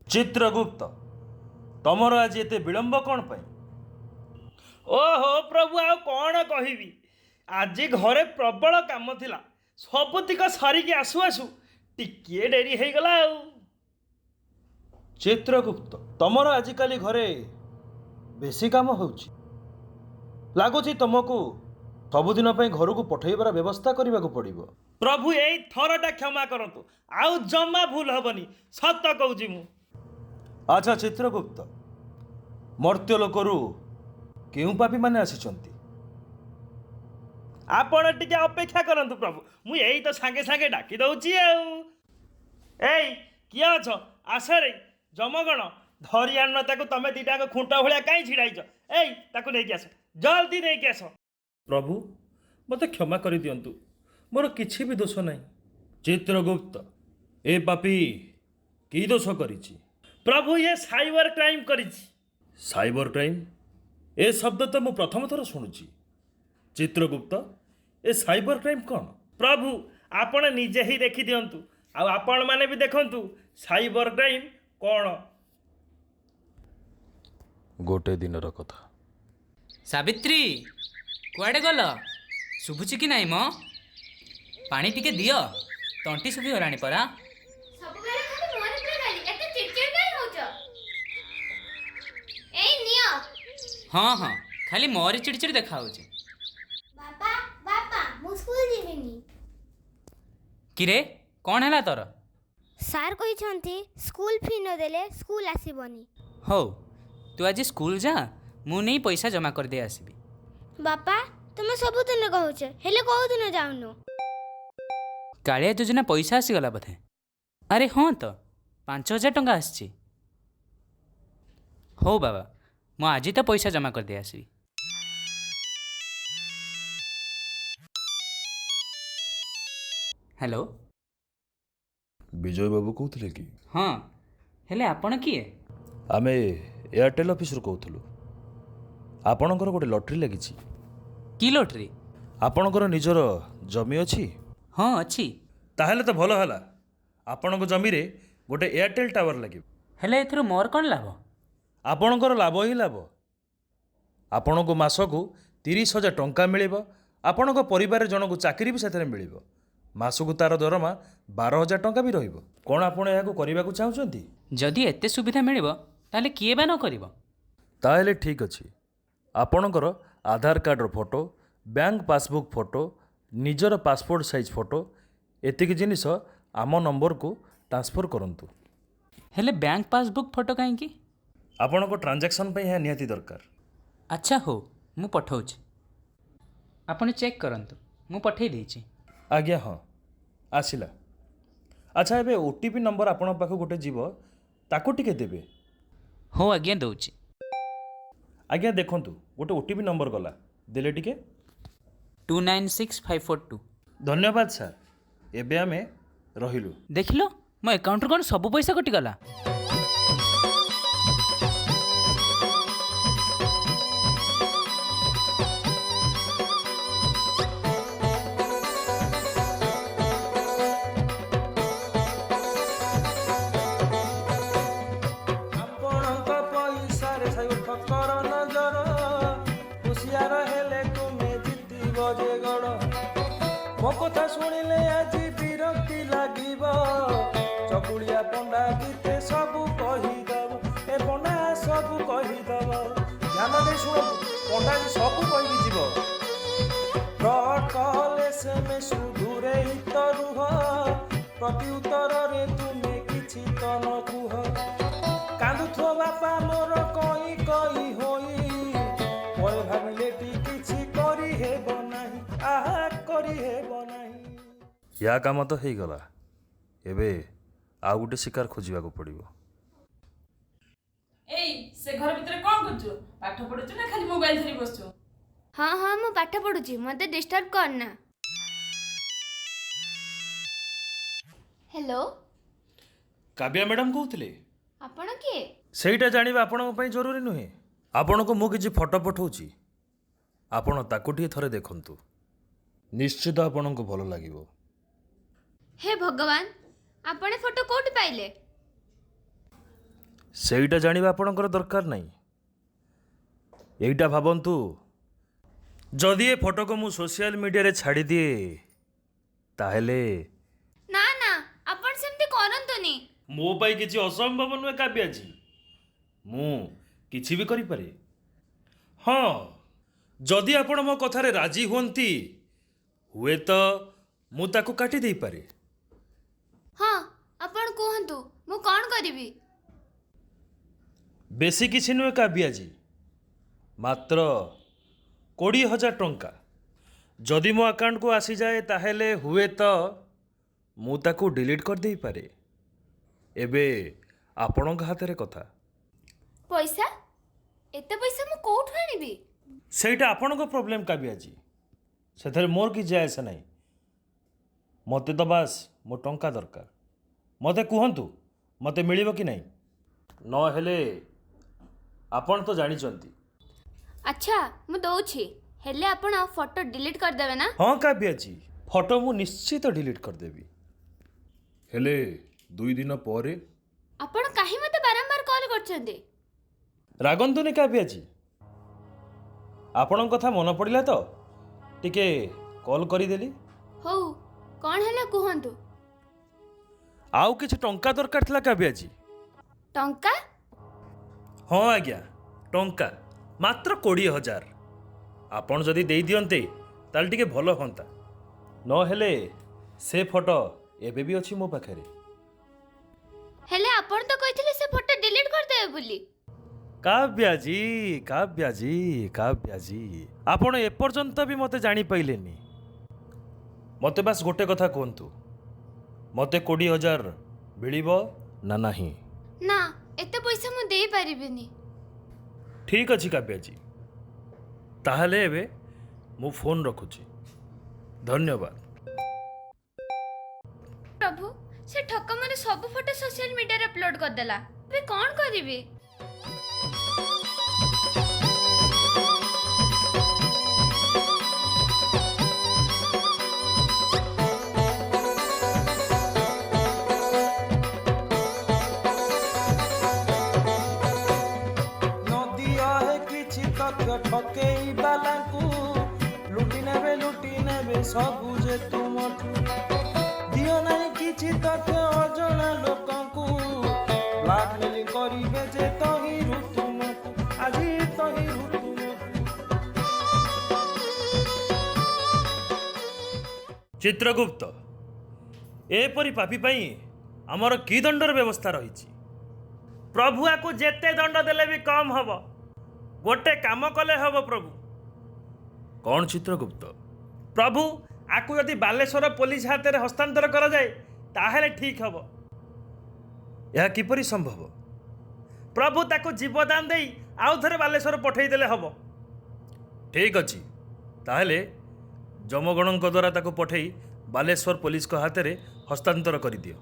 चित्रगुप्त तमर आज एते विलंब कौन पाई? ओहो प्रभु आ कौन कहबी आज घरे प्रबल काम थिला सबुतिक सरिकी आसु आसु टिके डेरी हो गला। चित्रगुप्त तमर आजिकाली घरे बेसी काम होउछि लागुछि तुमको सबुदिन ପାଇଁ ଘରକୁ ପଠେଇବାର ବ୍ୟବସ୍ଥା କରିବାକୁ ପଡ଼ିବ। प्रभु एई थरटा क्षमा करतु आउ जमा भूल हबनी सत कहूँ मु। अच्छा चित्रगुप्त मर्त्य लोकरू केउं पापी माने आसिଛନ୍ତି? आपण टिके अपेक्षा करंतु प्रभु मु एई तो सांगे सांगे डाकी दउची आउ। एई किए अछ आसरे जमगण धरी आन ताकू तमे दीटा खुंटा भलिया काई छिड़ाइछ एई ताकू नेकी आस जल्दी नेकी आस। प्रभु मते क्षमा करि दियंतु मोर किछि भी दोष नाही। चित्रगुप्त ए पापी की दोष करिछि? प्रभु ये साइबर क्राइम करिछि। साइबर क्राइम ए शब्द तो मु प्रथम थर शुणुछि। चित्रगुप्त ए साइबर क्राइम कौन? प्रभु आपण निजे ही देखि दियंतु आ आपण माने भी देखंतु साइबर क्राइम कौन। गोटे दिनर कथा। सावित्री कुआडे गल शुभुची कि नाई मो पानी टिके दियो तंटी सुखी गलानी परा। सबुबेले खाली मोर ଉପରେ ଗାଳି ଏତେ ଚିଡଚିଡ କାଇଁ ହଉଛ? ଏଇ ନିଅ। हाँ हाँ खाली मोरी चिड़चिड़ देखा होचे। ବାପା ବାପା ମୁଁ ସ୍କୁଲ ଯିବିନି। किरे कौन है तोर? ସାର୍ କହିଛନ୍ତି ସ୍କୁଲ ଫି ନ ଦେଲେ ସ୍କୁଲ ଆସିବନି। हो तू आज स्कूल जा मु नहीं पैसा जमा कर दे आसबी। ବାପା ତୁମେ ସବୁଦିନ କହୁଛ ହେଲେ କୋଉଦିନ ଯାଉନୁ? कालिया योजना पैसा आसीगला बोधे। अरे हाँ तो 5,000 टंका आसची। हो बाबा मु आज तो पैसा जमा कर दे आसबी। हेलो विजय बाबू कहते कि? हाँ हेले आपण किए? आमे एयरटेल ऑफिस रो कहथलु। आपणकर गोटे लॉटरी लागिछि। की लॉटरी? आपणकर निजर जमी अछि? हाँ अच्छी। ताहेले तो भलो हला आपणक जमी रे गोटे एयरटेल टावर लागिब। हेले एथरो मोर कौन लाभ? आपणकर लाभ ही लाभ। आपणको मासकु 30,000 टंका मिलिबो। आपणक परिवार जनकु चाकरी भी सेथरे मिलिबो। मासकु तार दरमा 12,000 टंका भी रहिबो। कोन आपण याकु करिबाकु चाहुचंती? जदि एते सुविधा मिलिबो ताले किए बा न करिबो? ताहेले ठीक अछि। आपणकर आधार कार्ड रो फोटो, बैंक पासबुक फोटो, निजर पासपोर्ट साइज फोटो एतिक जिनिस आम नंबर को ट्रांसफर करंतु। हेले बैंक पासबुक फोटो काहे की? आपणको ट्रांजैक्शन पे यह निहाती दरकार। अच्छा हो मु पठाउछि आपण चेक करंतु मु पठेई देछि। आज्ञा हाँ आसिला। अच्छा एबे ओटीपी नंबर आपण पाख गोटे जीव ताको टिके देबे। हो आज्ञा दउछि। आज्ञा देखंतु गोटे ओटीपी नंबर गला देले टिके। 296542। धन्यवाद सर एबे आमे रहिलु। देखिलो मो अकाउंट रो कोन सब पैसा कटि गला। ଆପଣଙ୍କ ପଇସାରେ ସାଇ ଠକର ନଜର ହୁସିଆର ହେଲେ ତୁମେ ଜିତିବ ଯେ ଗଡ଼। ମୋ କଥା ଶୁଣିଲେ ଆଜି ବିରକ୍ତି ଲାଗିବ ଚକୁଳିଆ ପଣ୍ଡା ଗୀତେ ସବୁ କହିଦବ। ଏ ପଣ୍ଡା ସବୁ କହିଦବ ଧ୍ୟାନ ଦେଇ ଶୁଣନ୍ତୁ ପଣ୍ଡା ସବୁ କହିକି ଯିବ। ଫ୍ରଡ୍ କଲ୍ SMS ଦୂରେଇ ତ ରୁହ ପ୍ରତି ଉତ୍ତରରେ ତୁମେ କିଛି ତ ନ କୁହ। କାନ୍ଦୁଥିବ ବାପା ମୋର କଇ କଇ ହୋଇ ପରେ ଭାବିଲେ କିଛି କରିହେବ ନାହିଁ ଆହା କରିହେବ ନାହିଁ। या काम तो हो गला एबे आउ गोटे शिकार खोजिबाकू पड़िबो। एई से घर भितर कोन करछु? पाठ पढुछु ना खाली मोबाइल धरि बसछु? ହଁ ହଁ ମୁଁ ପାଠ ପଢୁଛି ମୋତେ ଡିଷ୍ଟର୍ବ କରନା। ହ୍ୟାଲୋ काव्या मैडम कहते ଆପଣ କିଏ? ସେଇଟା ଜାଣିବା ଆପଣଙ୍କ ପାଇଁ ଜରୁରୀ ନୁହେଁ। ଆପଣଙ୍କୁ ମୁଁ କିଛି ଫଟୋ ପଠାଉଛି ଆପଣ ତାକୁ ଟିକେ ଥରେ ଦେଖନ୍ତୁ, ନିଶ୍ଚିତ ଆପଣଙ୍କୁ ଭଲ ଲାଗିବ। ହେ ଭଗବାନ, ଆପଣ ଏ ଫଟୋ କୋଉଠି ପାଇଲେ? ସେଇଟା ଜାଣିବା ଆପଣଙ୍କର ଦରକାର ନାହିଁ। ଏଇଟା ଭାବନ୍ତୁ, ଯଦି ଏ ଫଟୋକୁ ମୁଁ ସୋସିଆଲ ମିଡ଼ିଆରେ ଛାଡ଼ିଦିଏ ତାହେଲେ ନା ନା, ଆପଣ ସେମିତି କରନ୍ତୁନି। ମୋ ପାଇଁ କିଛି ଅସମ୍ଭବ ନୁହେଁ କାବ୍ୟାଜୀ, ମୁଁ କିଛି ବି କରିପାରେ। ହଁ, ଯଦି ଆପଣ ମୋ କଥାରେ ରାଜି ହୁଅନ୍ତି ହୁଏତ ମୁଁ ତାକୁ କାଟି ଦେଇପାରେ। ହଁ, ଆପଣ କୁହନ୍ତୁ, ମୁଁ କ'ଣ କରିବି? ବେଶୀ କିଛି ନୁହେଁ କାବ୍ୟାଜୀ, ମାତ୍ର 20,000 ଟଙ୍କା। ଯଦି ମୋ ଆକାଉଣ୍ଟକୁ ଆସିଯାଏ ତାହେଲେ ହୁଏତ ମୁଁ ତାକୁ ଡିଲିଟ୍ କରିଦେଇପାରେ। ଏବେ ଆପଣଙ୍କ ହାତରେ କଥା। ପଇସା? ଏତେ ପଇସା ମୁଁ କୋଉଠୁ ଆଣିବି? ସେଇଟା ଆପଣଙ୍କ ପ୍ରୋବ୍ଲେମ୍ କାବ୍ୟାଜୀ, ସେଥିରେ ମୋର କିଛି ଯାଏ ଆସେ ନାହିଁ। ମୋତେ ତ ବାସ୍ ମୋ ଟଙ୍କା ଦରକାର। ମୋତେ କୁହନ୍ତୁ, ମୋତେ ମିଳିବ କି ନାହିଁ? ନହେଲେ ଆପଣ ତ ଜାଣିଛନ୍ତି। ଆଚ୍ଛା, ମୁଁ ଦଉଛି, ହେଲେ ଆପଣ ଫଟୋ ଡିଲିଟ୍ କରିଦେବେ ନା? ହଁ କାବ୍ୟାଜୀ, ଫଟୋ ମୁଁ ନିଶ୍ଚିତ ଡିଲିଟ୍ କରିଦେବି, ହେଲେ 2 ଦିନ ପରେ। ଆପଣ କାହିଁ ମୋତେ ବାରମ୍ବାର କଲ୍ କରୁଛନ୍ତି? ରାଗନ୍ତୁନି କାବ୍ୟାଜୀ, ଆପଣଙ୍କ କଥା ମନେ ପଡ଼ିଲା ତ ଟିକେ କଲ୍ କରିଦେଲି। ହଉ, କ'ଣ ହେଲା କୁହନ୍ତୁ। ଆଉ କିଛି ଟଙ୍କା ଦରକାର ଥିଲା କାବ୍ୟାଜୀ। ଟଙ୍କା? ହଁ ଆଜ୍ଞା, ଟଙ୍କା ମାତ୍ର 20,000। ଆପଣ ଯଦି ଦେଇଦିଅନ୍ତେ ତାହେଲେ ଟିକେ ଭଲ ହୁଅନ୍ତା। ନହେଲେ ସେ ଫଟୋ ଏବେ ବି ଅଛି ମୋ ପାଖରେ। ହେଲେ ଆପଣ ତ କହିଥିଲେ ସେ ଫଟୋ ଡିଲିଟ୍ କରିଦେବେ ବୋଲି। କାବ୍ୟାଜୀ କାବ୍ୟାଜୀ କାବ୍ୟାଜୀ, ଆପଣ ଏପର୍ଯ୍ୟନ୍ତ ବି ମୋତେ ଜାଣିପାରିଲେନି। ମୋତେ ବାସ୍ ଗୋଟେ କଥା କୁହନ୍ତୁ, ମୋତେ 20,000 ମିଳିବ ନା ନାହିଁ? ନା, ଏତେ ପଇସା ମୁଁ ଦେଇପାରିବିନି। ଠିକ୍ ଅଛି କାବ୍ୟାଜୀ, ତାହେଲେ ଏବେ ମୁଁ ଫୋନ୍ ରଖୁଛି। ଧନ୍ୟବାଦ। ପ୍ରଭୁ, ସେ ଠକ ମୋର ସବୁ ଫଟୋ ସୋସିଆଲ ମିଡ଼ିଆରେ ଅପଲୋଡ କରିଦେଲା। ଏବେ କ'ଣ କରିବି? ନଦିଆ ହେ କିଛି ତଥ୍ୟ ଠକେଇ ବାଲାଙ୍କୁ ଲୁଟି ନେବେ ସବୁ ଯେ ତୁମଠୁ। ଦିଅ ନାହିଁ କିଛି ତଥ୍ୟ ଅଜଣା ଲୋକଙ୍କୁ, ବ୍ଲାକମେଲିଂ କରିବେ ଯେ ତହିଁରୁ ତୁମକୁ, ଆଜି ତହିଁରୁ ତୁମକୁ। ଚିତ୍ରଗୁପ୍ତ, ଏପରି ପାପୀ ପାଇଁ ଆମର କି ଦଣ୍ଡର ବ୍ୟବସ୍ଥା ରହିଛି? ପ୍ରଭୁ ଆକୁ ଯେତେ ଦଣ୍ଡ ଦେଲେ ବି କମ୍ ହବ। ଗୋଟେ କାମ କଲେ ହବ ପ୍ରଭୁ। କ'ଣ ଚିତ୍ରଗୁପ୍ତ? ପ୍ରଭୁ ଆକୁ ଯଦି ବାଲେଶ୍ୱର ପୋଲିସ ହାତରେ ହସ୍ତାନ୍ତର କରାଯାଏ ତାହେଲେ ଠିକ୍ ହବ। ଏହା କିପରି ସମ୍ଭବ? ପ୍ରଭୁ ତାକୁ ଜୀବଦାନ ଦେଇ ଆଉ ଥରେ ବାଲେଶ୍ୱର ପଠାଇଦେଲେ ହବ। ଠିକ୍ ଅଛି, ତାହେଲେ ଯମଗଣଙ୍କ ଦ୍ୱାରା ତାକୁ ପଠାଇ ବାଲେଶ୍ୱର ପୋଲିସଙ୍କ ହାତରେ ହସ୍ତାନ୍ତର କରିଦିଅ।